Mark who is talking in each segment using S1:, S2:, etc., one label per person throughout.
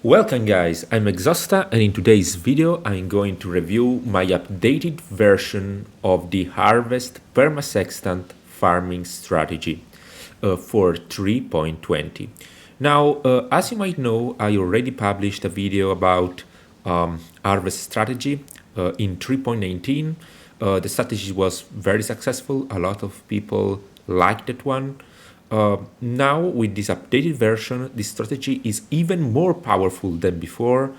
S1: Welcome guys, I'm Exhausta and in today's video I'm going to review my updated version of the Harvest PermaSextant farming strategy for 3.20. Now, as you might know, I already published a video about Harvest strategy in 3.19. The strategy was very successful, a lot of people liked that one. Now, with this updated version, this strategy is even more powerful than before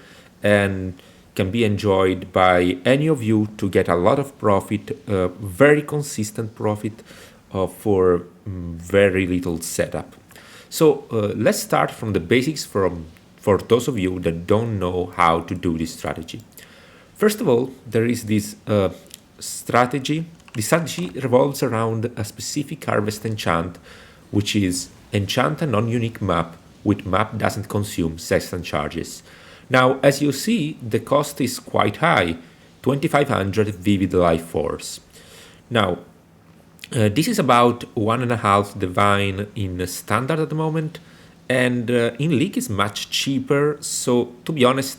S1: and can be enjoyed by any of you to get a lot of profit, very consistent profit for very little setup. So let's start from the basics for those of you that don't know how to do this strategy. First of all, there is this strategy. The strategy revolves around a specific harvest enchant, which is enchant a non-unique map which map doesn't consume sextant charges. Now, as you see, the cost is quite high, 2500 vivid life force. Now, this is about 1.5 divine in standard at the moment, and in league is much cheaper, so to be honest,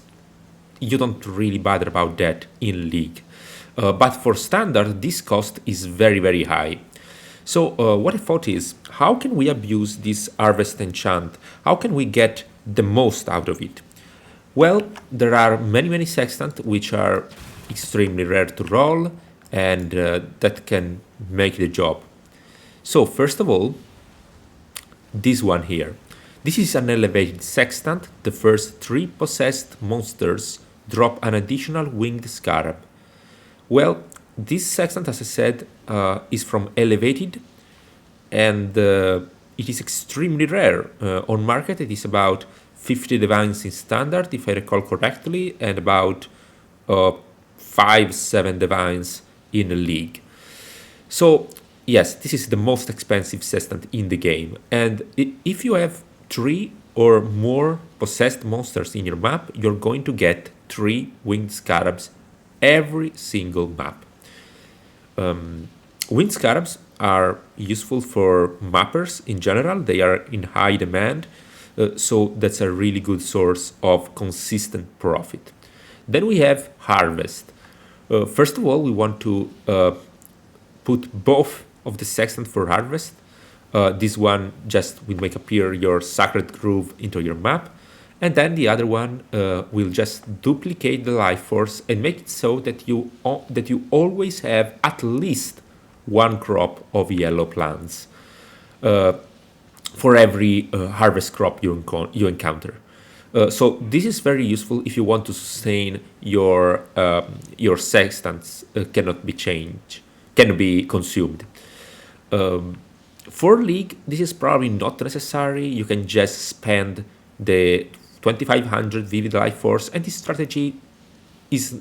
S1: you don't really bother about that in league. But for standard, this cost is very high. So what I thought is, how can we abuse this harvest enchant? How can we get the most out of it? Well, there are many sextant which are extremely rare to roll and that can make the job. So first of all, this one here. This is an elevated sextant. The first 3 possessed monsters drop an additional winged scarab. Well, this sextant, as I said, is from elevated, and it is extremely rare. On market, it is about 50 divines in standard, if I recall correctly, and about 5-7 divines in a league. So, yes, this is the most expensive sextant in the game. And if you have 3 or more possessed monsters in your map, you're going to get 3 winged scarabs every single map. Winged scarabs are useful for mappers in general. They are in high demand, so that's a really good source of consistent profit. Then we have harvest. First of all, we want to put both of the sextant for harvest. This one just will make appear your sacred groove into your map, and then the other one will just duplicate the life force and make it so that you always have at least 1 crop of yellow plants for every harvest crop you encounter. So this is very useful if you want to sustain your sextants cannot be consumed. For league, this is probably not necessary. You can just spend the 2500 vivid life force, and this strategy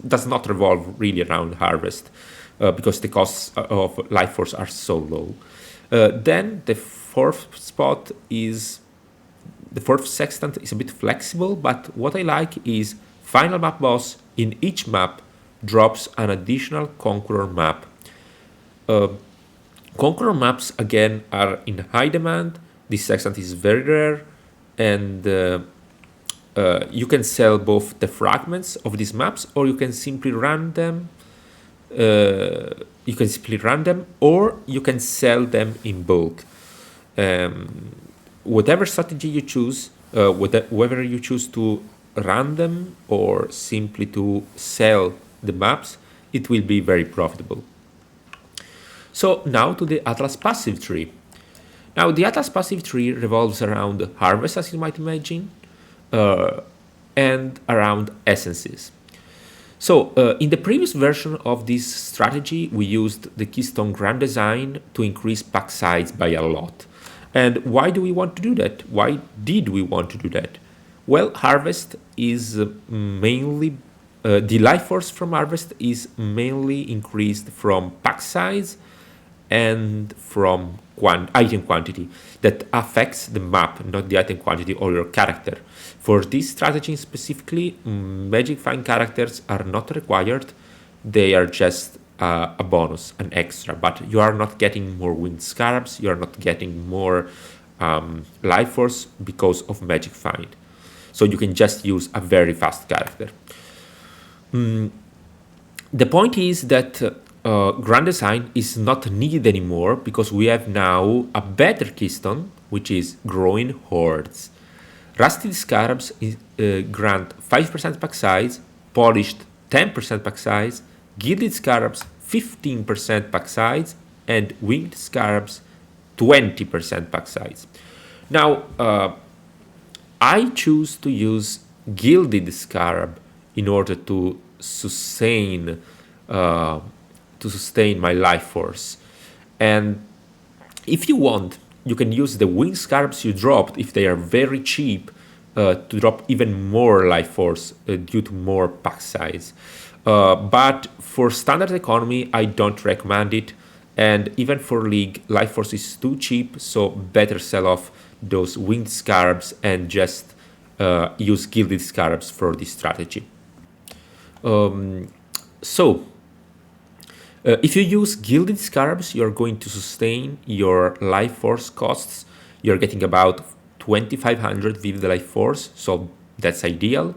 S1: does not revolve really around harvest because the costs of life force are so low. Then the fourth sextant is a bit flexible, but what I like is final map boss in each map drops an additional conqueror map. Conqueror maps again are in high demand. This sextant is very rare, and you can sell both the fragments of these maps, or you can simply run them. Or you can sell them in bulk. Whatever strategy you choose, whether you choose to run them or simply to sell the maps, it will be very profitable. So now to the Atlas passive tree. Now the Atlas passive tree revolves around harvest, as you might imagine, and around essences. So in the previous version of this strategy, we used the Keystone Grand Design to increase pack size by a lot. And why do we want to do that? Why did we want to do that? Well, harvest is mainly, the life force from harvest is mainly increased from pack size and from item quantity. That affects the map, not the item quantity or your character. For this strategy specifically, Magic Find characters are not required. They are just a bonus, an extra, but you are not getting more winged scarabs, you are not getting more life force because of Magic Find. so you can just use a very fast character. The point is that grand design is not needed anymore because we have now a better keystone, which is growing hordes. Rusted scarabs grant 5% pack size, polished 10% pack size, gilded scarabs 15% pack size, and winged scarabs 20% pack size. Now, I choose to use gilded scarab in order to sustain my life force. And if you want, you can use the winged scarabs you dropped if they are very cheap to drop even more life force due to more pack size. But for standard economy, I don't recommend it. And even for League, life force is too cheap, so better sell off those winged scarabs and just use gilded scarabs for this strategy. If you use gilded scarabs, you're going to sustain your life force costs. You're getting about 2500 vivid life force, so that's ideal.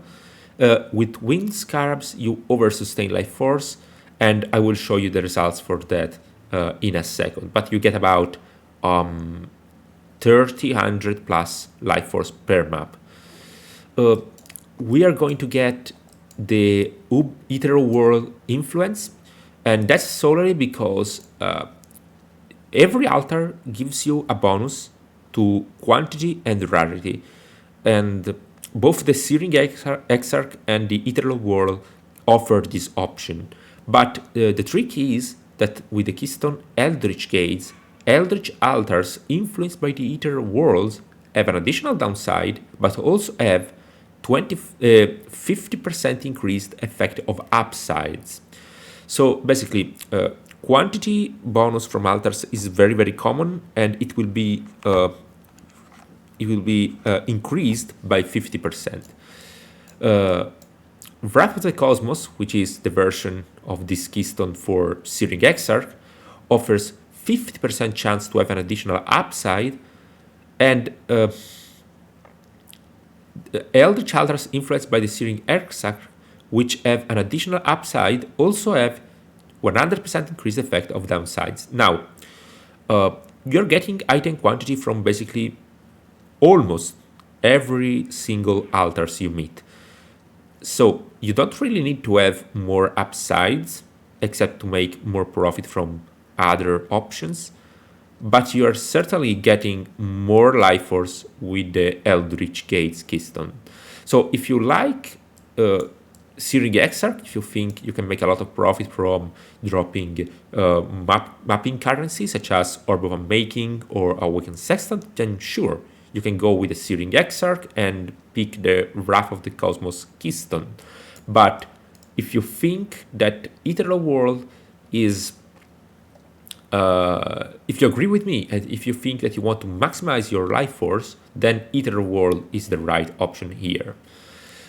S1: With winged scarabs, you over sustain life force, and I will show you the results for that in a second. But you get about 3000 plus life force per map. We are going to get the Eternal World influence, and that's solely because every altar gives you a bonus to quantity and rarity, and both the Searing Exarch and the Eternal World offer this option. But the trick is that with the keystone Eldritch Gates, Eldritch altars influenced by the Eternal Worlds have an additional downside, but also have 50% increased effect of upsides. So basically, quantity bonus from altars is very, very common, and it will be increased by 50%. Wrath of the Cosmos, which is the version of this keystone for Searing Exarch, offers 50% chance to have an additional upside, and Eldritch altars influenced by the Searing Exarch, which have an additional upside, also have 100% increased effect of downsides. Now, you're getting item quantity from basically almost every single altars you meet. So you don't really need to have more upsides, except to make more profit from other options, but you are certainly getting more life force with the Eldritch Gates keystone. So if you like Searing Exarch, if you think you can make a lot of profit from dropping mapping currencies such as Orb of Unmaking or Awakened Sextant, then sure, you can go with the Searing Exarch and pick the Wrath of the Cosmos keystone. But if you think that Eternal World is if you agree with me, and if you think that you want to maximize your life force, then Eternal World is the right option here.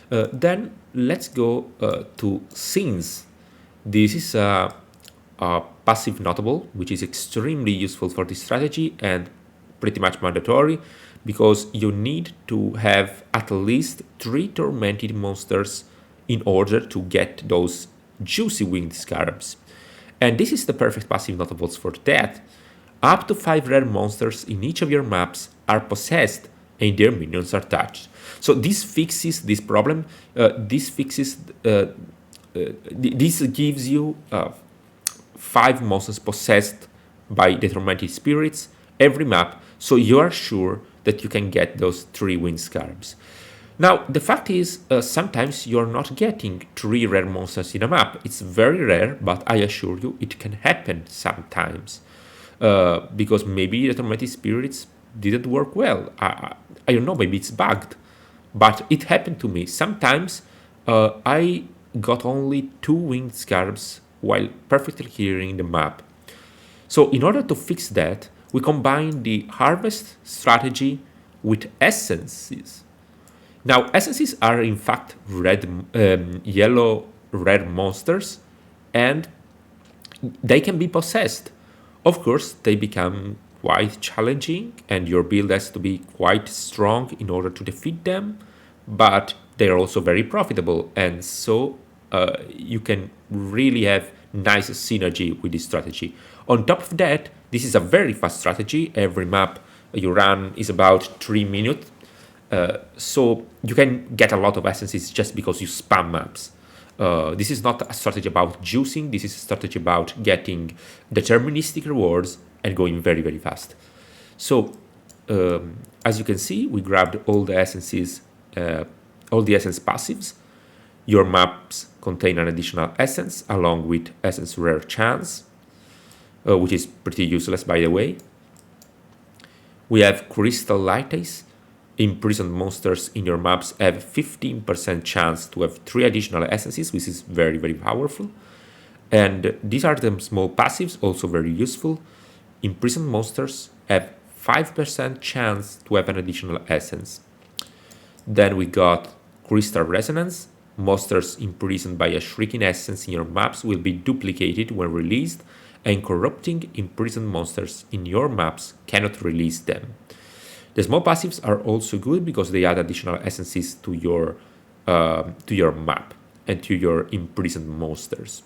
S1: Then let's go to Scenes. This is a passive notable, which is extremely useful for this strategy and pretty much mandatory, because you need to have at least 3 tormented monsters in order to get those juicy winged scarabs. And this is the perfect passive notables for that. Up to 5 rare monsters in each of your maps are possessed and their minions are touched. So this fixes this problem. This gives you 5 monsters possessed by the tormented spirits every map, so you are sure that you can get those 3 winged scarabs. Now, the fact is, sometimes you're not getting 3 rare monsters in a map. It's very rare, but I assure you it can happen sometimes. Because maybe the tormented spirits didn't work well. I don't know, maybe it's bugged. But it happened to me. Sometimes I got only 2 winged scarabs while perfectly clearing the map. So in order to fix that, we combine the harvest strategy with essences. Now, essences are in fact yellow rare monsters, and they can be possessed. Of course, they become quite challenging, and your build has to be quite strong in order to defeat them. but they're also very profitable, and so you can really have nice synergy with this strategy. On top of that, this is a very fast strategy. Every map you run is about 3 minutes, so you can get a lot of essences just because you spam maps. This is not a strategy about juicing. This is a strategy about getting deterministic rewards and going very, very fast. So as you can see, we grabbed all the essences, all the essence passives. Your maps contain an additional essence along with essence rare chance, which is pretty useless, by the way. We have crystal lattice. Imprisoned monsters in your maps have 15% chance to have 3 additional essences, which is very, very powerful. And these are the small passives, also very useful. Imprisoned monsters have 5% chance to have an additional essence. Then we got crystal resonance. Monsters imprisoned by a shrieking essence in your maps will be duplicated when released, and corrupting imprisoned monsters in your maps cannot release them. The small passives are also good because they add additional essences to your map and to your imprisoned monsters.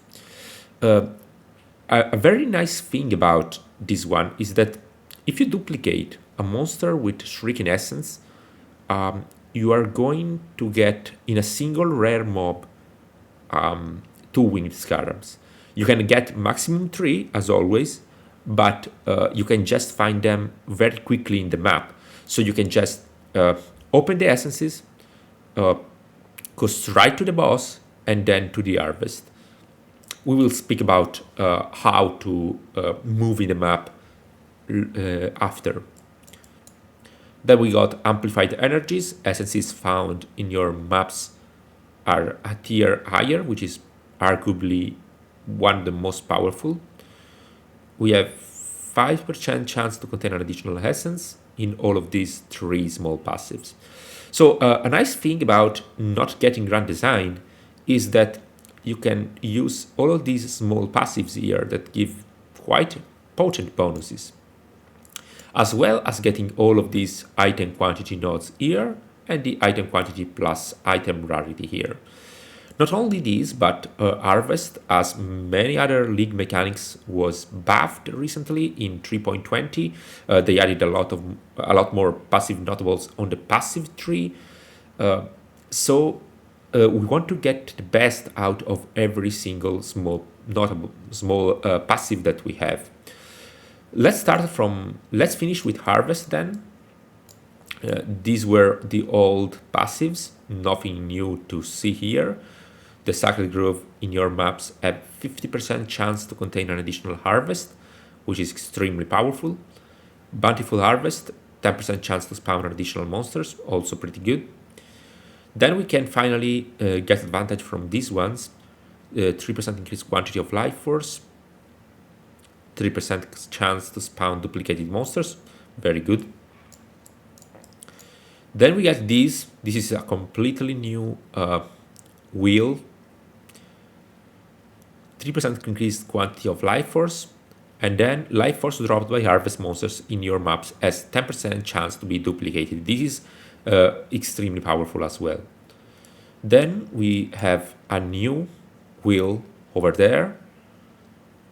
S1: A very nice thing about this one is that if you duplicate a monster with Shrieking Essence, you are going to get in a single rare mob 2 winged scarabs. You can get maximum 3 as always, but you can just find them very quickly in the map. So you can just open the essences, go straight to the boss, and then to the harvest. We will speak about how to move in the map after. Then we got amplified energies. Essences found in your maps are a tier higher, which is arguably one of the most powerful. We have 5% chance to contain an additional essence in all of these 3 small passives. So a nice thing about not getting grand design is that you can use all of these small passives here that give quite potent bonuses, as well as getting all of these item quantity nodes here and the item quantity plus item rarity here. Not only this, but Harvest, as many other League mechanics, was buffed recently in 3.20. They added a lot more passive notables on the passive tree. So we want to get the best out of every single small passive that we have. Let's finish with Harvest then. These were the old passives, nothing new to see here. The Sacred Grove in your maps have 50% chance to contain an additional harvest, which is extremely powerful. Bountiful Harvest, 10% chance to spawn additional monsters, also pretty good. Then we can finally get advantage from these ones. 3% increased quantity of life force, 3% chance to spawn duplicated monsters, very good. Then we get these. This is a completely new wheel. 3% increased quantity of life force, and then life force dropped by harvest monsters in your maps has 10% chance to be duplicated. This is extremely powerful as well. Then we have a new wheel over there,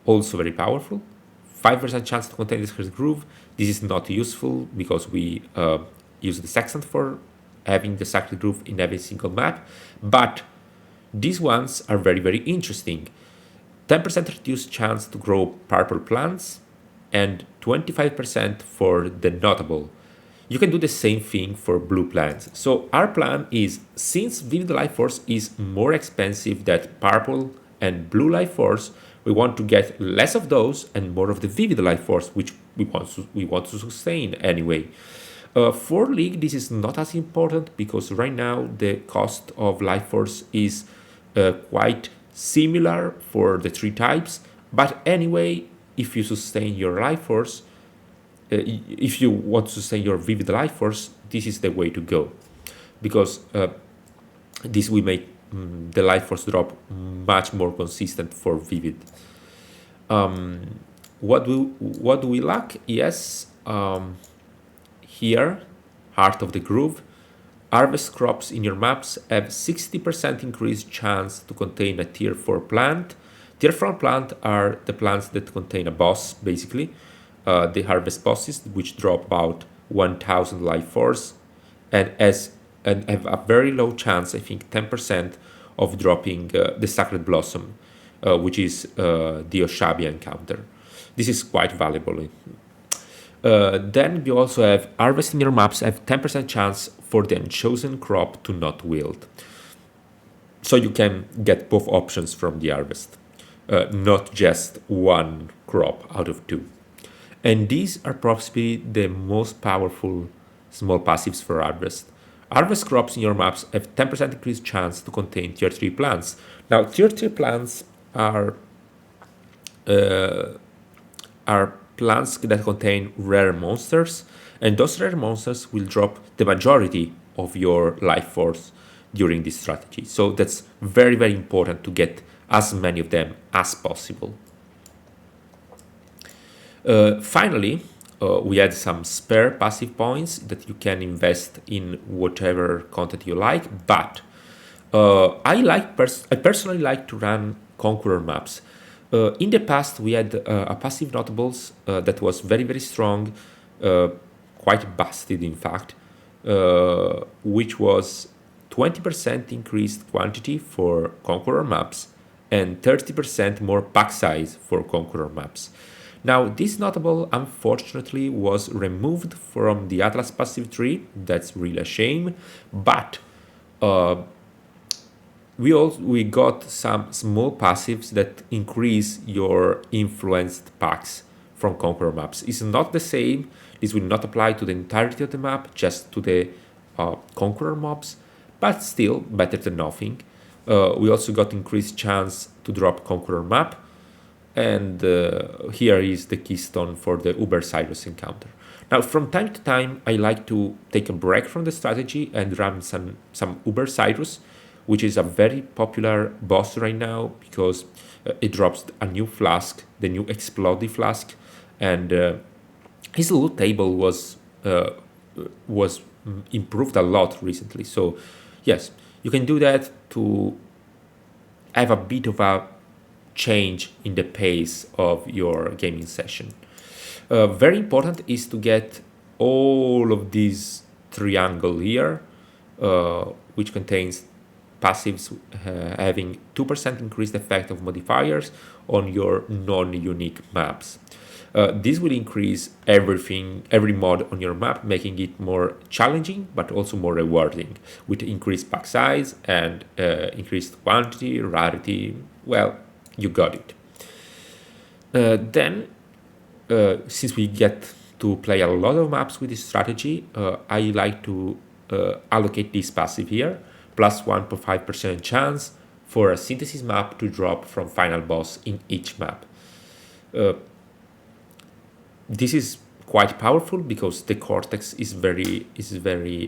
S1: also very powerful. 5% chance to contain the Sacred Grove. This is not useful because we use the Sextant for having the Sacred Grove in every single map, but these ones are very, very interesting. 10% reduced chance to grow purple plants and 25% for the notable. You can do the same thing for blue plants. So our plan is, since Vivid Life Force is more expensive than purple and blue life force, we want to get less of those and more of the Vivid Life Force, which we want to sustain anyway. For League, this is not as important because right now the cost of Life Force is quite similar for the 3 types. But anyway, if you sustain your Life Force, if you want to sustain your Vivid Life Force, this is the way to go, because this will make the Life Force drop much more consistent for Vivid. What do we lack? Yes, here, Heart of the Groove. harvest crops in your maps have 60% increased chance to contain a tier 4 plant. Tier 4 plant are the plants that contain a boss, basically. The harvest bosses, which drop about 1000 life force and have a very low chance, I think 10%, of dropping the Sacred Blossom, which is the Oshabia encounter. This is quite valuable. Then you also have harvesting your maps have 10% chance for the unchosen crop to not wilt. So you can get both options from the harvest, not just one crop out of two. And these are possibly the most powerful small passives for harvest. Harvest crops in your maps have 10% increased chance to contain tier 3 plants. Now, tier 3 plants are plants that contain rare monsters, and those rare monsters will drop the majority of your life force during this strategy. So that's very, very important to get as many of them as possible. Finally, we had some spare passive points that you can invest in whatever content you like, but I personally like to run Conqueror maps. In the past, we had a passive notables that was very, very strong, quite busted in fact, which was 20% increased quantity for Conqueror maps and 30% more pack size for Conqueror maps. Now, this notable, unfortunately, was removed from the Atlas passive tree. That's really a shame. But we got some small passives that increase your influenced packs from Conqueror maps. It's not the same. This will not apply to the entirety of the map, just to the Conqueror mobs, but still better than nothing. We also got increased chance to drop Conqueror map. And here is the keystone for the Uber Cyrus encounter. Now, from time to time, I like to take a break from the strategy and run some Uber Cyrus, which is a very popular boss right now because it drops a new flask, the new Explodey flask, and his loot table was improved a lot recently. So, yes, you can do that to have a bit of a change in the pace of your gaming session. Very important is to get all of these triangle here, which contains passives having 2% increased effect of modifiers on your non-unique maps. This will increase every mod on your map, making it more challenging but also more rewarding with increased pack size and increased quantity, rarity. Well, you got it. Then, since we get to play a lot of maps with this strategy, I like to allocate this passive here, plus 1.5% chance for a synthesis map to drop from final boss in each map. This is quite powerful because the Cortex is very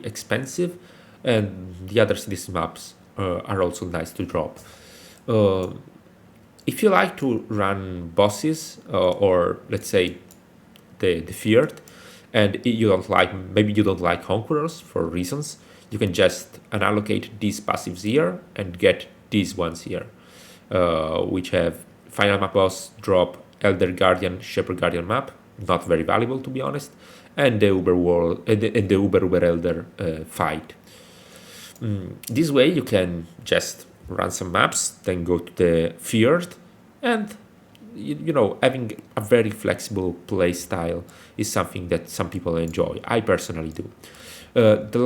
S1: expensive, and the other synthesis maps are also nice to drop. If you like to run bosses or let's say the feared, and maybe you don't like conquerors for reasons, you can just unallocate these passives here and get these ones here, which have final map boss drop Elder Guardian, Shepherd Guardian map, not very valuable to be honest, and the Uber World and the Uber Elder fight. This way you can just run some maps, then go to the feared, and having a very flexible play style is something that some people enjoy. I personally do. The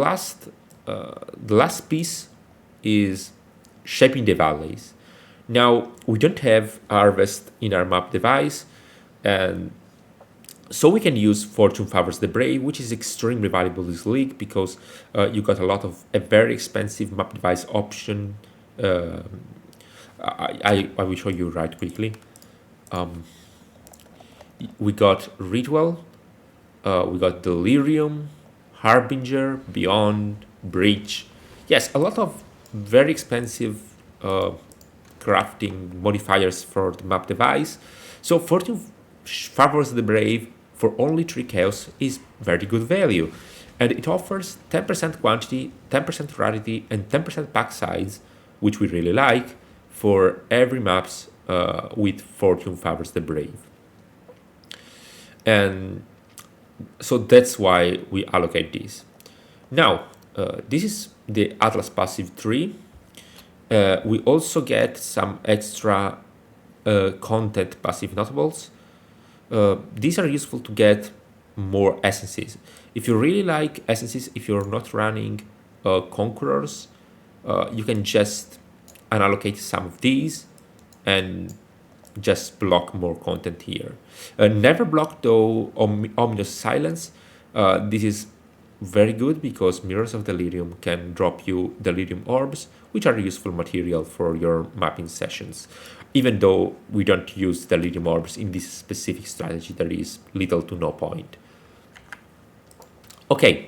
S1: last piece is shaping the valleys. Now, we don't have harvest in our map device, and so we can use Fortune Favors the Brave, which is extremely valuable this league because you got a very expensive map device option. I will show you right quickly. We got Ritual, we got Delirium, Harbinger, Beyond, Breach. Yes, a lot of very expensive crafting modifiers for the map device. So Fortune Favors the Brave for only 3 chaos is very good value. And it offers 10% quantity, 10% rarity, and 10% pack size, which we really like, for every maps with Fortune Favors the Brave. And so that's why we allocate this. Now, this is the Atlas Passive tree. We also get some extra content passive notables. These are useful to get more essences. If you really like essences, if you're not running conquerors, you can just unallocate some of these and just block more content here. Never block though Ominous Silence. This is very good because Mirrors of Delirium can drop you Delirium Orbs, which are useful material for your mapping sessions. Even though we don't use Delirium Orbs in this specific strategy, there is little to no point. Okay,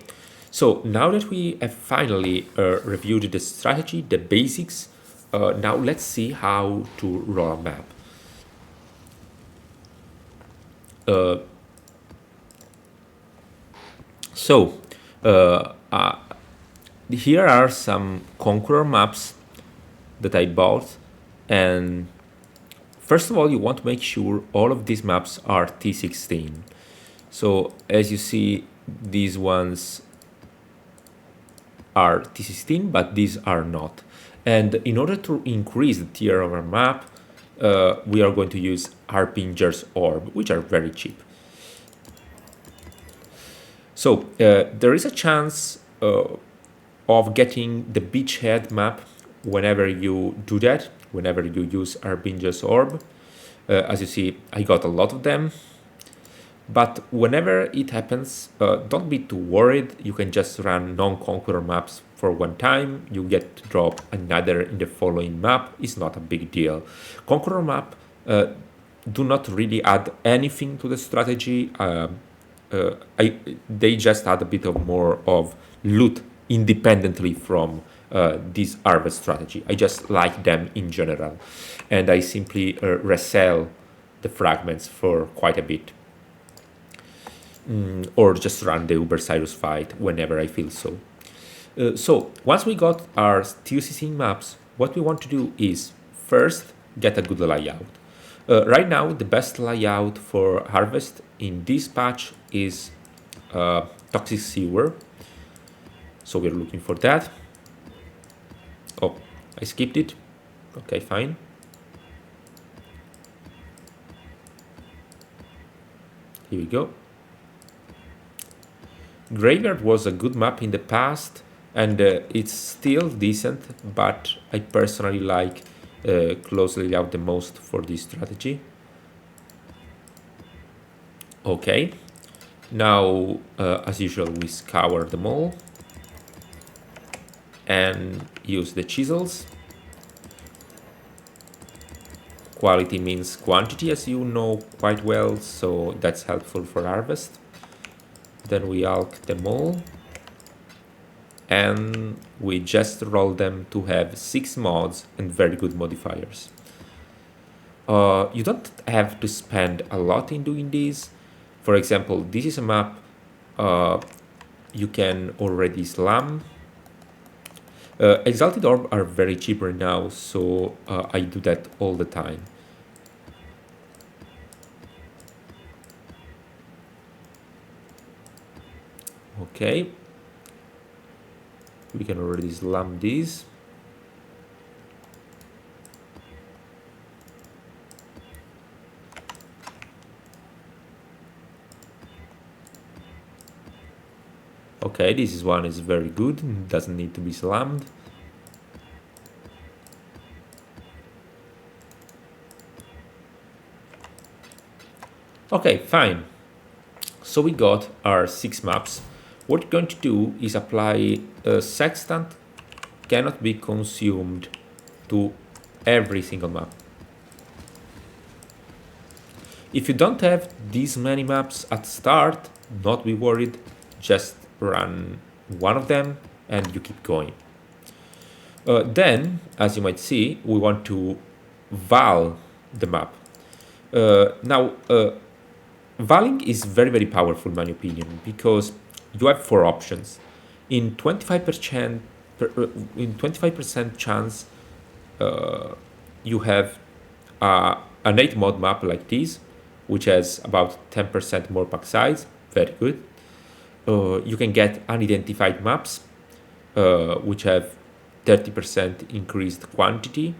S1: so now that we have finally reviewed the strategy, the basics, now let's see how to roll a map. Here are some Conqueror maps that I bought, and first of all, you want to make sure all of these maps are T16. So as you see, these ones are T16, but these are not. And in order to increase the tier of our map, we are going to use Harbinger's Orb, which are very cheap. So there is a chance of getting the Beachhead map whenever you do that, whenever you use Harbinger's Orb. As you see, I got a lot of them. But whenever it happens, don't be too worried. You can just run non-Conqueror maps for one time. You get to drop another in the following map. It's not a big deal. Conqueror map do not really add anything to the strategy. They just add a bit of more of loot independently from this harvest strategy. I just like them in general. And I simply resell the fragments for quite a bit. Or just run the Uber Cyrus fight whenever I feel so. So once we got our TUCC maps, what we want to do is first get a good layout. Right now, the best layout for harvest in this patch is Toxic Sewer. So we're looking for that. Oh, I skipped it. Okay, fine. Here we go. Graveyard was a good map in the past, and it's still decent, but I personally like Closely Layout the most for this strategy. Okay, now as usual we scour them all and use the chisels. Quality means quantity, as you know quite well, so that's helpful for harvest. Then we alch them all, and we just roll them to have 6 mods and very good modifiers. You don't have to spend a lot in doing this. For example, this is a map you can already slam. Exalted Orb are very cheap right now, so I do that all the time. Okay, we can already slam these. Okay, this one is very good, doesn't need to be slammed. Okay, fine. So we got our 6 maps. What we're going to do is apply a Sextant cannot be consumed to every single map. If you don't have these many maps at start, not be worried, just run one of them and you keep going. Then, as you might see, we want to val the map. Now, valing is very, very powerful in my opinion, because you have four options. In 25% in 25% chance, you have an 8 mod map like this, which has about 10% more pack size. Very good. You can get unidentified maps, which have 30% increased quantity,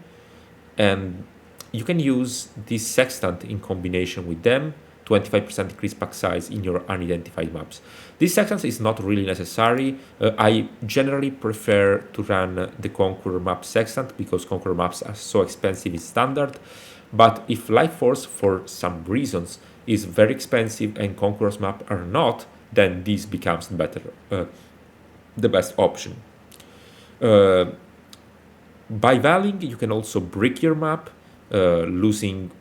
S1: and you can use this sextant in combination with them, 25% increased pack size in your unidentified maps. This sextant is not really necessary. I generally prefer to run the Conqueror map sextant because Conqueror maps are so expensive in standard. But if Life Force, for some reasons, is very expensive and Conqueror's map are not, then this becomes the best option. By valing, you can also brick your map, losing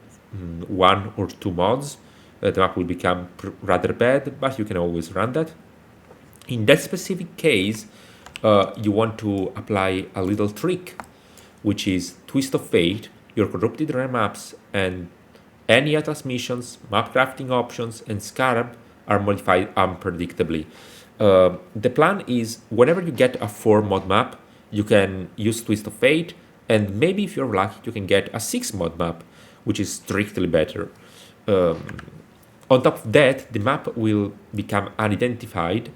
S1: one or two mods. The map will become rather bad, but you can always run that. In that specific case, you want to apply a little trick, which is Twist of Fate, your corrupted rare maps, and any Atlas missions, map crafting options, and Scarab are modified unpredictably. The plan is whenever you get a 4 mod map, you can use Twist of Fate, and maybe if you're lucky, you can get a 6 mod map, which is strictly better. On top of that, the map will become unidentified,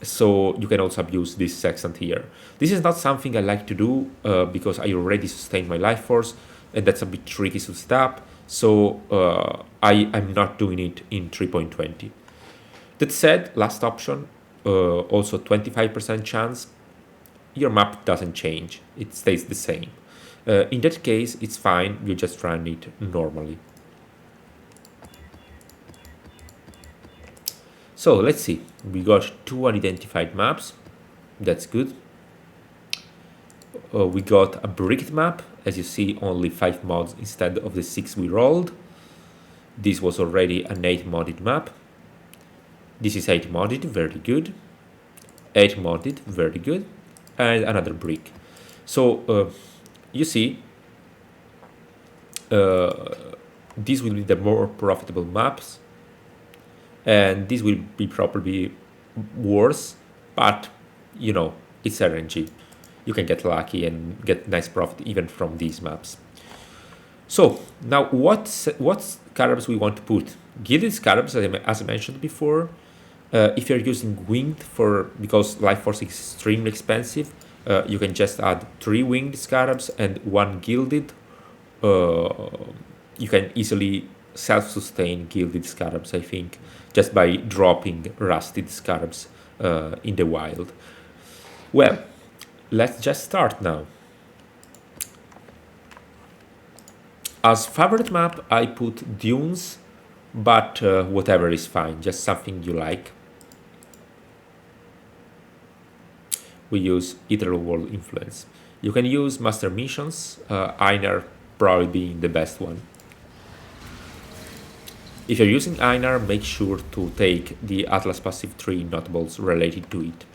S1: so you can also abuse this sextant here. This is not something I like to do because I already sustained my life force, and that's a bit tricky to stop, so I'm not doing it in 3.20. That said, last option, also 25% chance, your map doesn't change, it stays the same. In that case, it's fine, you just run it normally. So let's see, we got 2 unidentified maps, that's good. We got a bricked map, as you see, only 5 mods instead of the 6 we rolled. This was already an 8 modded map. This is 8 modded, very good. 8 modded, very good. And another brick. So you see, these will be the more profitable maps, and this will be probably worse, but you know, it's RNG. You can get lucky and get nice profit even from these maps. So now what scarabs we want to put? Gilded scarabs, as I mentioned before. If you're using winged because life force is extremely expensive, you can just add 3 winged scarabs and 1 gilded. You can easily self-sustain gilded scarabs, I think, just by dropping rusted scarabs in the wild. Well, let's just start now. As favorite map, I put dunes, but whatever is fine, just something you like. We use Eternal World Influence. You can use Master Missions, Einar probably being the best one. If you're using Einar, make sure to take the Atlas Passive 3 notables related to it.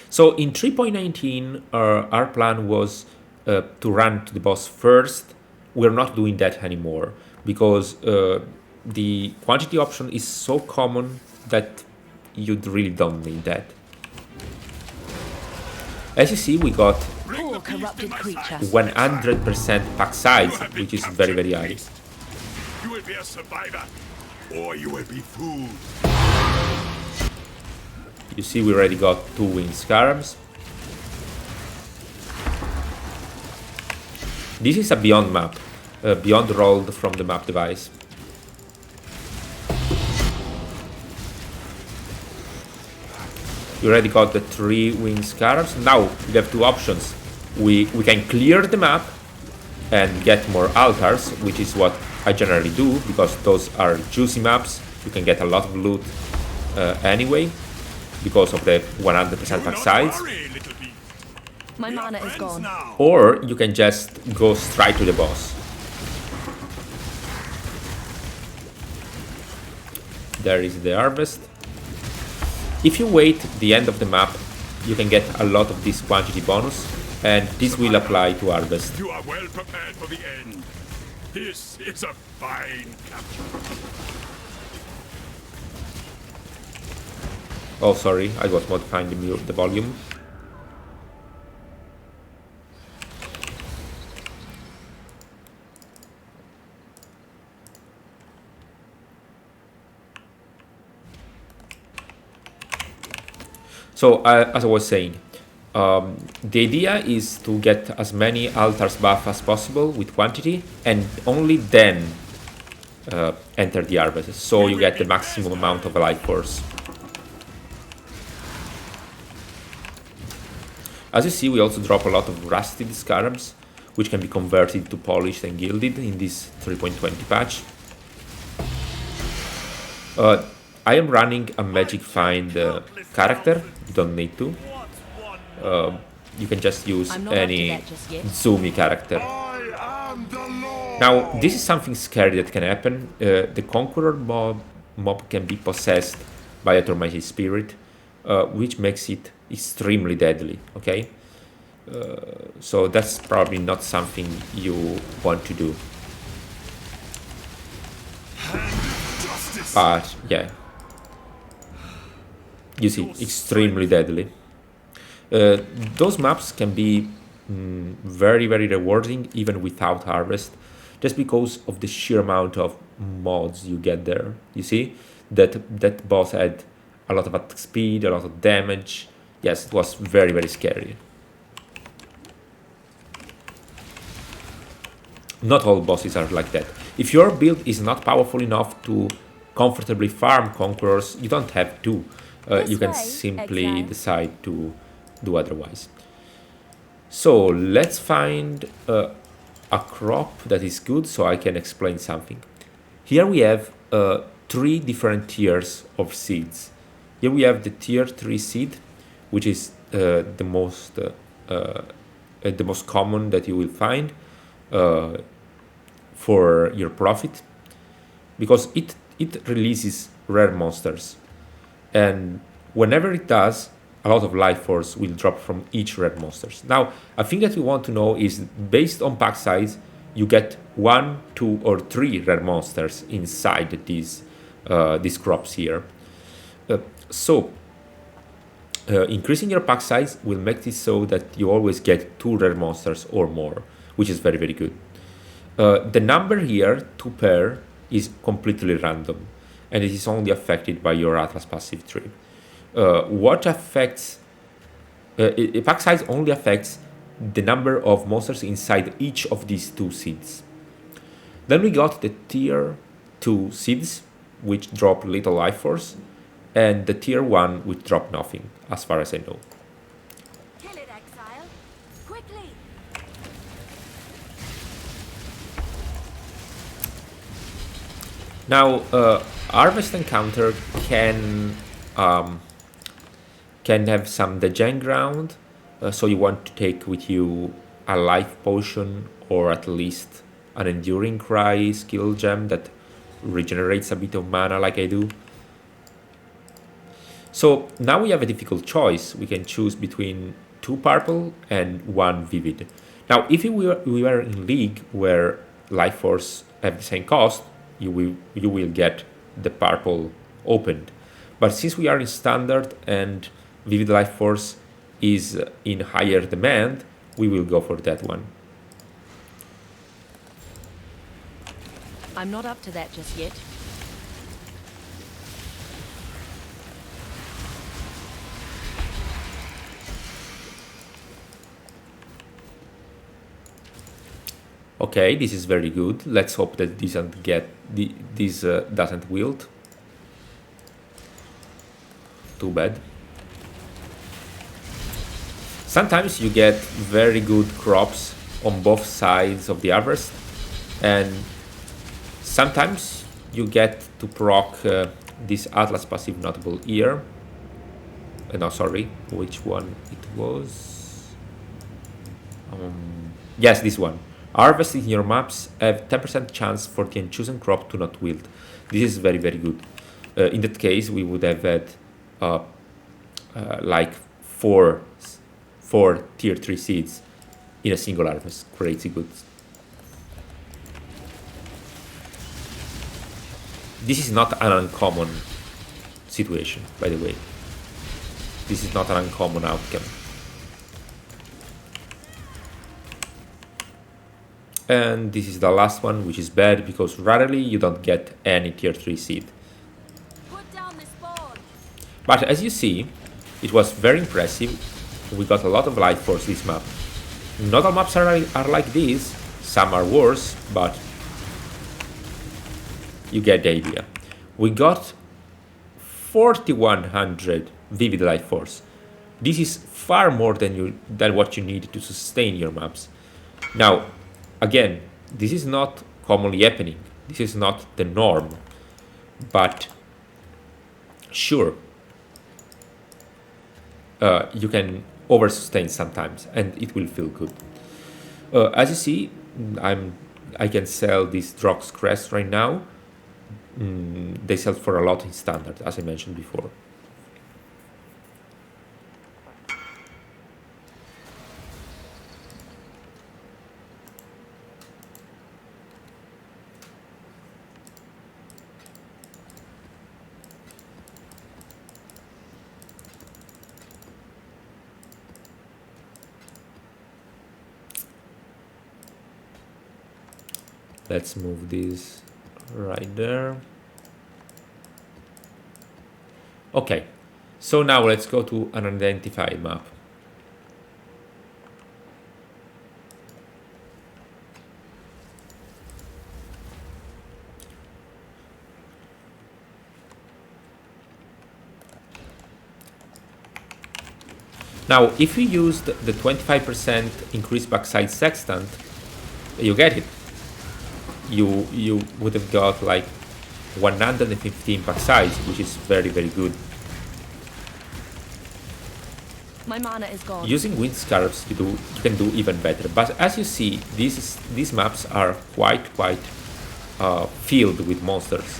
S1: So in 3.19, our plan was to run to the boss first. We're not doing that anymore because the quantity option is so common that you really don't need that. As you see, we got 100% pack size, which is very, very high.
S2: You will be a survivor, or you will be food.
S1: You see, we already got 2 winged scarabs. This is a beyond map, beyond rolled from the map device. We already got the 3 winged scarabs. Now we have 2 options. We can clear the map and get more altars, which is what I generally do because those are juicy maps. You can get a lot of loot anyway because of the 100% pack size.
S3: My mana is gone.
S1: Or you can just go straight to the boss. There is the harvest. If you wait the end of the map, you can get a lot of this quantity bonus, and this will apply to harvest.
S2: You are well prepared for the end. This is a fine capture.
S1: Oh, sorry, I was modifying the volume. So, as I was saying, the idea is to get as many altars buff as possible with quantity, and only then enter the harvest, so you get the maximum amount of life force. As you see, we also drop a lot of rusted scarabs, which can be converted to polished and gilded in this 3.20 patch. I am running a magic find character. You don't need to. You can just use any zoomy character. Now, this is something scary that can happen. The Conqueror mob can be possessed by a tormented spirit, which makes it extremely deadly, okay? So that's probably not something you want to do. But yeah, you see, extremely deadly. Those maps can be very, very rewarding even without harvest, just because of the sheer amount of mods you get there. You see, that boss had a lot of attack speed, a lot of damage. Yes, it was very, very scary. Not all bosses are like that. If your build is not powerful enough to comfortably farm Conquerors, you don't have to. You can simply decide to do otherwise. So let's find a crop that is good so I can explain something. Here we have 3 different tiers of seeds. Here we have the tier 3 seed, which is the most common that you will find for your profit, because it releases rare monsters, and whenever it does, a lot of life force will drop from each rare monsters. Now, a thing that we want to know is, based on pack size, you get 1, 2, or 3 rare monsters inside these crops here. Increasing your pack size will make it so that you always get 2 rare monsters or more, which is very, very good. The number here, 2 pair, is completely random, and it is only affected by your Atlas passive tree. What affects pack size only affects the number of monsters inside each of these 2 seeds. Then we got the tier 2 seeds, which drop little life force, and the tier 1, which drop nothing, as far as I know.
S3: Kill it, exile. Quickly.
S1: Now, Harvest Encounter can have some degen ground, so you want to take with you a life potion or at least an Enduring Cry skill gem that regenerates a bit of mana like I do. So now we have a difficult choice. We can choose between 2 purple and 1 vivid. Now, if we were in League where life force have the same cost, you will get the purple opened. But since we are in standard and vivid life force is in higher demand, we will go for that one.
S3: I'm not up to that just yet.
S1: Okay, this is very good. Let's hope that this doesn't wilt. Too bad. Sometimes you get very good crops on both sides of the harvest, and sometimes you get to proc this Atlas passive notable here. No, sorry, which one it was? Yes, this one. Harvesting your maps have 10% chance for the unchosen crop to not wilt. This is very, very good. In that case, we would have had like four tier 3 seeds in a single harvest. Crazy good. This is not an uncommon situation, by the way. This is not an uncommon outcome. And this is the last one, which is bad because rarely you don't get any tier 3 seed.
S3: Put down this board.
S1: But as you see, it was very impressive. We got a lot of life force this map. Not all maps are like this. Some are worse, but you get the idea. We got 4100 vivid life force. This is far more than what you need to sustain your maps. Now, again, this is not commonly happening. This is not the norm. But sure, you can over sustain sometimes, and it will feel good. As you see, I can sell these Drox Crest right now. They sell for a lot in standard, as I mentioned before. Let's move this right there. Okay, so now let's go to an unidentified map. Now, if you used the 25% increased backside sextant, you get it. You would have got like 115 backside, which is very, very good.
S3: My mana is gone.
S1: Using wind scarabs, you can do even better. But as you see, these maps are quite filled with monsters,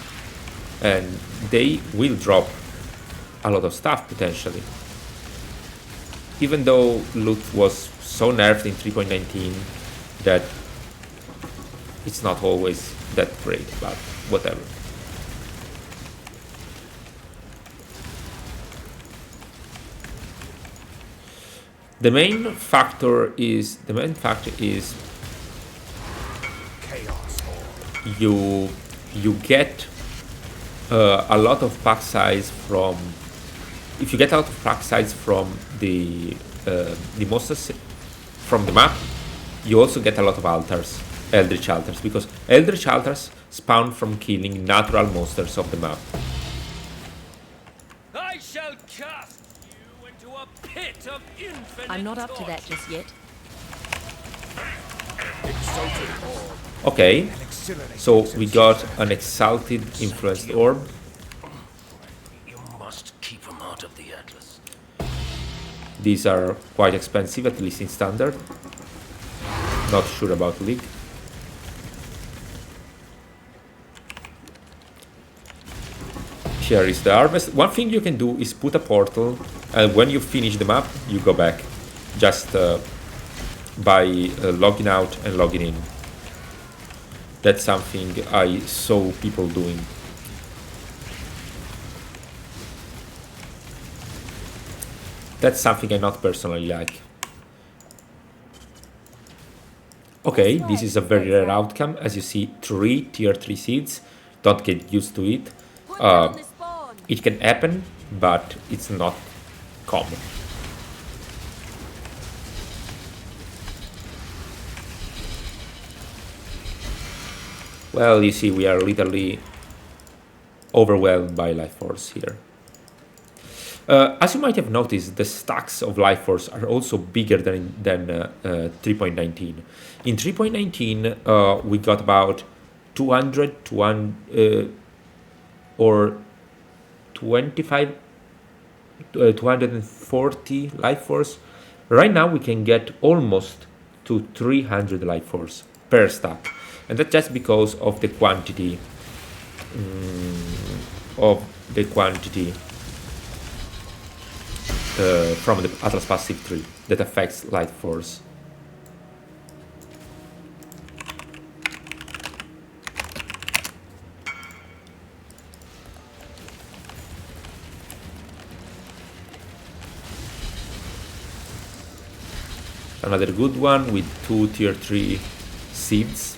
S1: and they will drop a lot of stuff potentially. Even though loot was so nerfed in 3.19 that it's not always that great, but whatever. The main factor is
S2: Chaos.
S1: you get a lot of pack size from. If you get a lot of pack size from the monsters from the map, you also get a lot of altars, eldritch altars, because eldritch altars spawn from killing natural monsters of the map.
S4: I shall cast you into a pit of infinite
S3: I'm not up to that
S4: torture.
S3: just yet.
S2: Exalted orb.
S1: Okay, so we got an exalted influenced orb.
S4: You must keep him out of the Atlas.
S1: These are quite expensive, at least in standard. Not sure about league. Here is the harvest. One thing you can do is put a portal, and when you finish the map, you go back. Just by logging out and logging in. That's something I saw people doing. That's something I not personally like. Okay, this is a very rare outcome. As you see, 3 tier 3 seeds. Don't get used to it.
S3: Put down this board.
S1: It can happen, but it's not common. Well, you see, we are literally overwhelmed by life force here. As you might have noticed, the stacks of life force are also bigger than 3.19. In 3.19, we got about 200 to or 25, 240 life force. Right now, we can get almost to 300 life force per stack, and that's just because of the quantity from the Atlas Passive 3 that affects life force. another good one with 2 tier 3 seeds.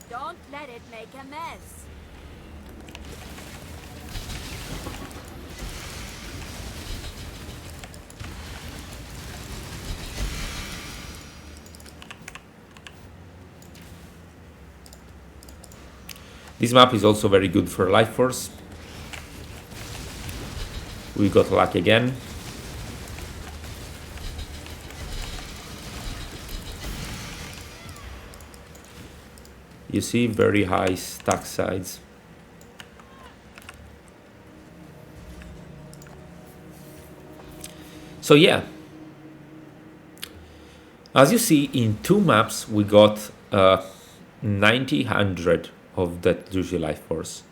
S5: Don't let it make a mess.
S1: This map is also very good for Life Force. We got lucky again. You see very high stack size. So yeah, as you see in 2 maps we got 90-100 of that Juicy Life Force.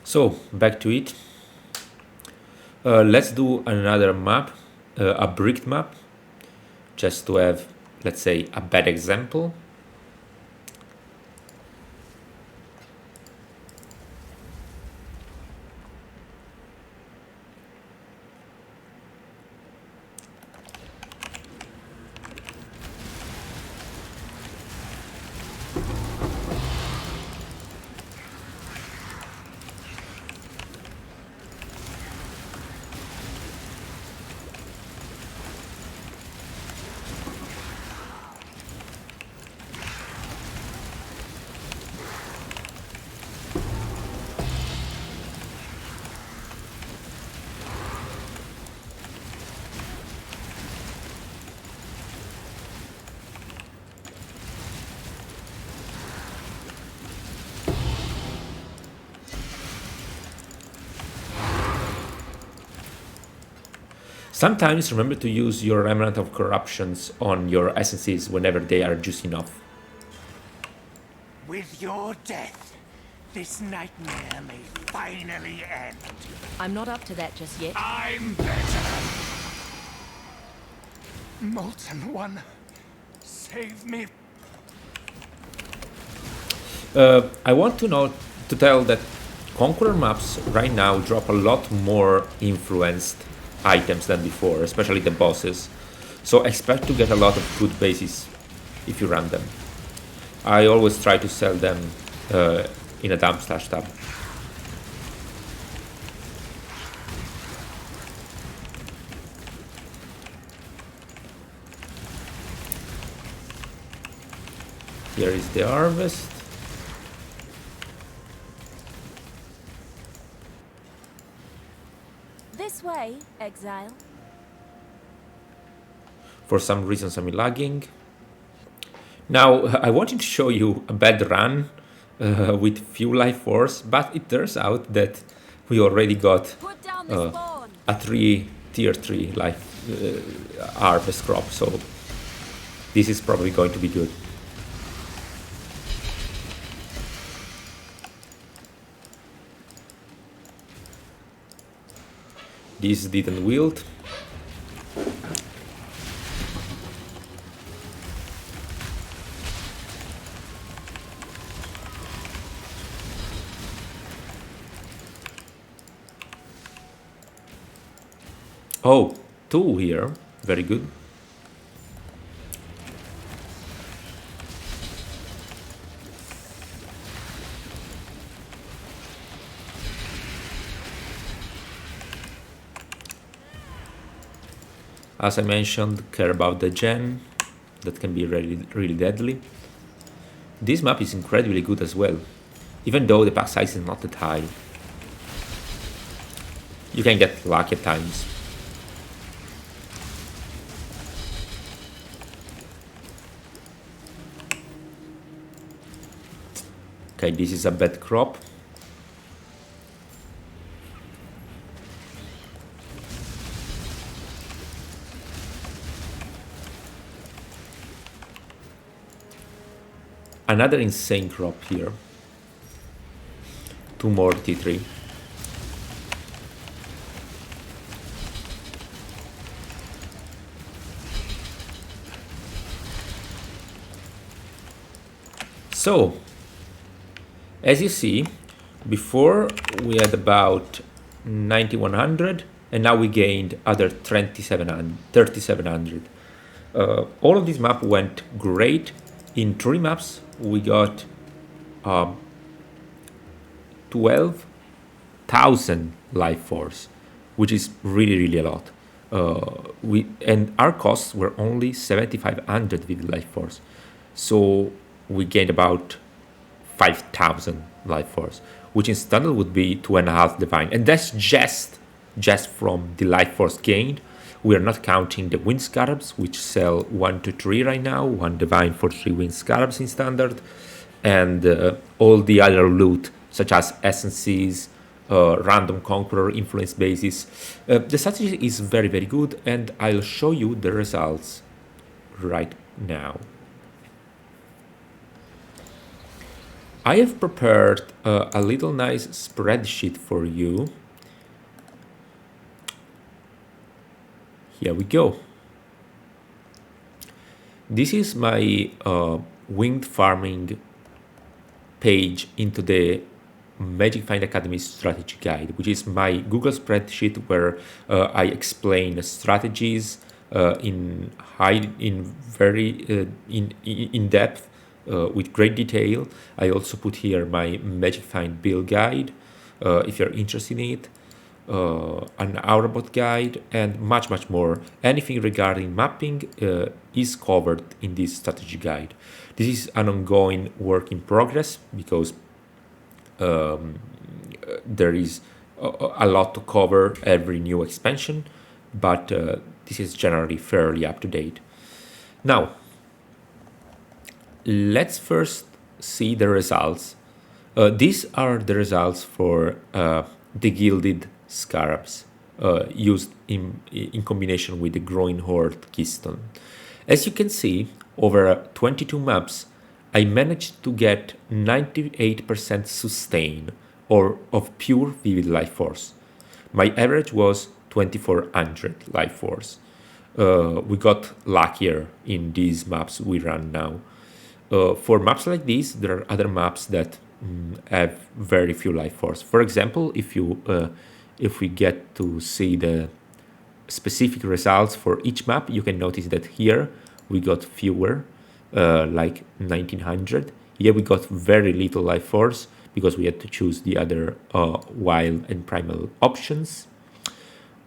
S1: So back to it. Let's do another map, a bricked map, just to have, let's say, a bad example. Sometimes remember to use your Remnant of Corruptions on your essences whenever they are juicy enough.
S6: With your death, this nightmare may finally end.
S3: I'm not up to that just yet.
S6: I'm better. Molten One, save me.
S1: I want to tell that Conqueror maps right now drop a lot more influenced items than before, especially the bosses. So expect to get a lot of good bases if you run them. I always try to sell them in a dump/tab. Here is the harvest.
S5: This way, exile.
S1: For some reasons I'm lagging. Now I wanted to show you a bad run with few life force, but it turns out that we already got
S5: Put down the spawn.
S1: a tier 3 life harvest crop, so this is probably going to be good. This didn't wield. Oh, 2 here. Very good. As I mentioned, care about the gen. That can be really deadly. This map is incredibly good as well, even though the pack size is not that high. You can get lucky at times. Okay, this is a bad crop. another insane crop here. 2 more T3. So, as you see, before we had about 9100, and now we gained other 3700. All of these maps went great. In 3 maps, we got 12,000 life force, which is really a lot. And our costs were only 7,500 with life force, so we gained about 5,000 life force, which in standard would be 2.5 divine, and that's just from the life force gained. We are not counting the wind scarabs, which sell 1 to 3 right now, 1 divine for 3 wind scarabs in standard, and all the other loot such as essences, random conqueror, influence bases. The strategy is very good, and I'll show you the results right now. I have prepared a little nice spreadsheet for you. Here we go. This is my winged farming page into the Magic Find Academy strategy guide, which is my Google spreadsheet where I explain strategies in depth with great detail. I also put here my Magic Find build guide if you're interested in it, an Aurabot guide, and much more. Anything regarding mapping is covered in this strategy guide. This is an ongoing work in progress because there is a lot to cover every new expansion, but this is generally fairly up to date. Now, let's first see the results. These are the results for the gilded scarabs used in combination with the growing horde keystone. As you can see, over 22 maps, I managed to get 98% sustain or of pure vivid life force. My average was 2400 life force. We got luckier in these maps we run now. For maps like these, there are other maps that have very few life force. For example, if we get to see the specific results for each map, you can notice that here we got fewer, like 1900. Here we got very little life force because we had to choose the other wild and primal options.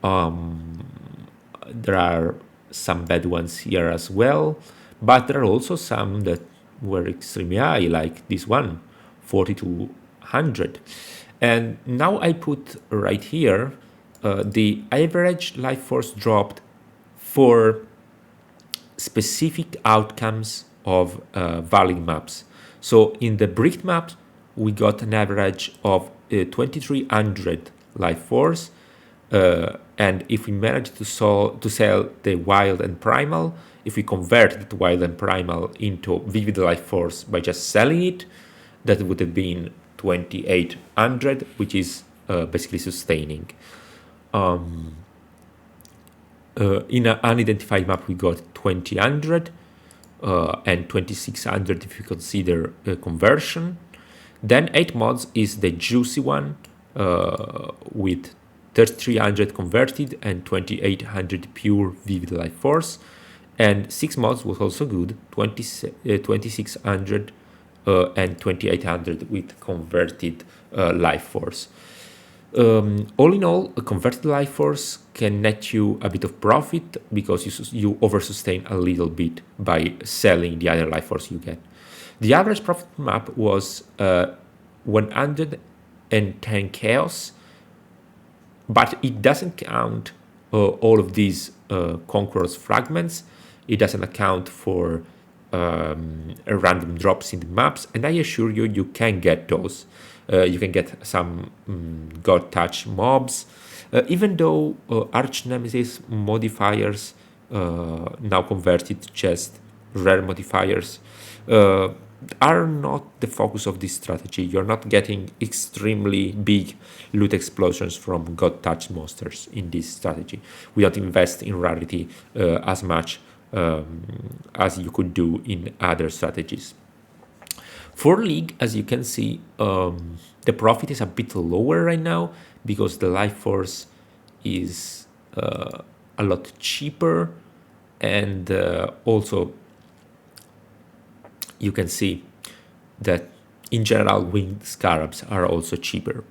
S1: There are some bad ones here as well, but there are also some that were extremely high, like this one, 4200. And now I put right here the average life force dropped for specific outcomes of valid maps. So in the bricked maps, we got an average of 2300 life force, and if we manage to sell the wild and primal, if we convert the wild and primal into vivid life force by just selling it, that would have been 2800, which is basically sustaining. In an unidentified map, we got 2000 and 2600 if you consider conversion. Then 8 mods is the juicy one with 3300 converted and 2800 pure vivid life force. And 6 mods was also good, 2600 and 2800 with converted life force. All in all, a converted life force can net you a bit of profit because you over sustain a little bit by selling the other life force you get. The average profit map was 110 chaos, but it doesn't count all of these conquerors fragments. It doesn't account for random drops in the maps, and I assure you, you can get those. You can get some God Touch mobs, even though Arch Nemesis modifiers now converted to just rare modifiers. are not the focus of this strategy. You're not getting extremely big loot explosions from God Touch monsters in this strategy. We don't invest in rarity as much as you could do in other strategies. For League, as you can see, the profit is a bit lower right now because the life force is a lot cheaper, and also you can see that in general winged scarabs are also cheaper.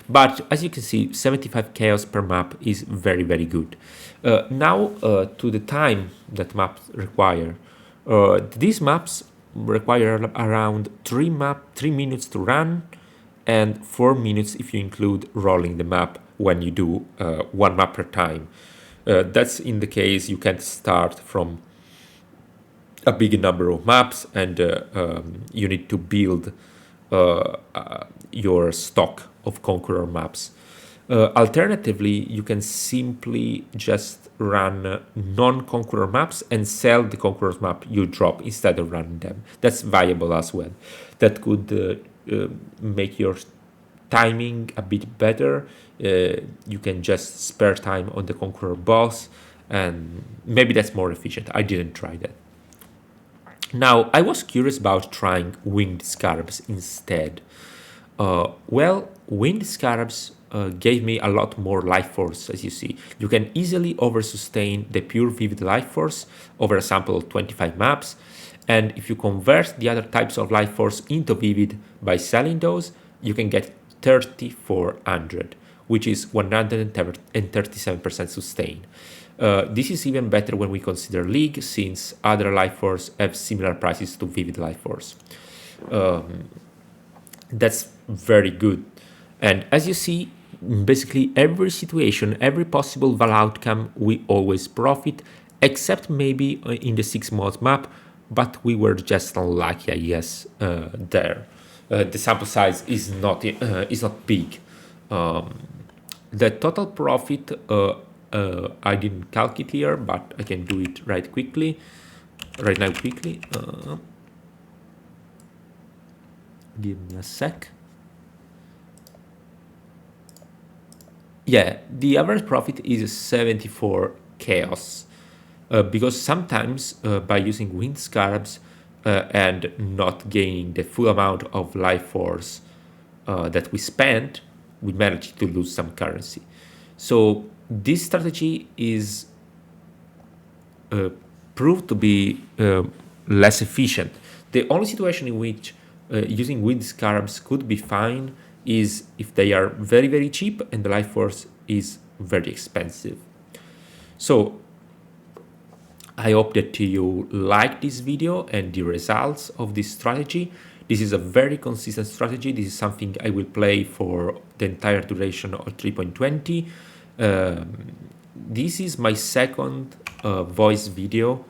S1: But as you can see, 75 chaos per map is very, very good. Now to the time that maps require. These maps require around 3 minutes to run, and 4 minutes if you include rolling the map when you do 1 map per time. That's in the case you can start from a big number of maps, and you need to build your stock of Conqueror maps. Alternatively, you can simply just run non-Conqueror maps and sell the Conqueror's map you drop instead of running them. That's viable as well. That could make your timing a bit better. You can just spare time on the Conqueror boss, and maybe that's more efficient. I didn't try that. Now, I was curious about trying winged scarabs instead. Well, winged scarabs gave me a lot more life force, as you see. You can easily oversustain the pure vivid life force over a sample of 25 maps, and if you convert the other types of life force into vivid by selling those, you can get 3400, which is 137% sustain. This is even better when we consider League, since other life force have similar prices to vivid life force. That's very good. And as you see, basically every situation, every possible Val outcome, we always profit, except maybe in the 6 month map, but we were just unlucky, I guess, there. The sample size is not big. The total profit, I didn't calculate here, but I can do it right now quickly. Give me a sec. Yeah, the average profit is 74 chaos, because sometimes by using wind scarabs and not gaining the full amount of life force that we spent, we managed to lose some currency. So this strategy is proved to be less efficient. The only situation in which using wind scarabs could be fine is if they are very, very cheap and the life force is very expensive. So I hope that you like this video and the results of this strategy. This is a very consistent strategy. This is something I will play for the entire duration of 3.20. This is my second voice video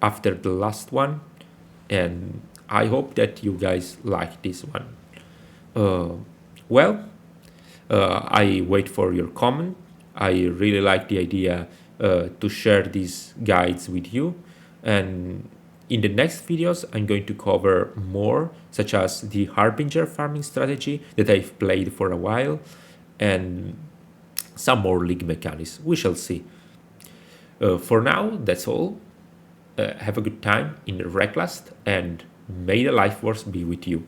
S1: after the last one, and I hope that you guys like this one. I wait for your comment. I really like the idea to share these guides with you, and in the next videos I'm going to cover more, such as the Harbinger farming strategy that I've played for a while, and some more league mechanics. We shall see. For now, that's all. Have a good time in Reclast, and may the life force be with you.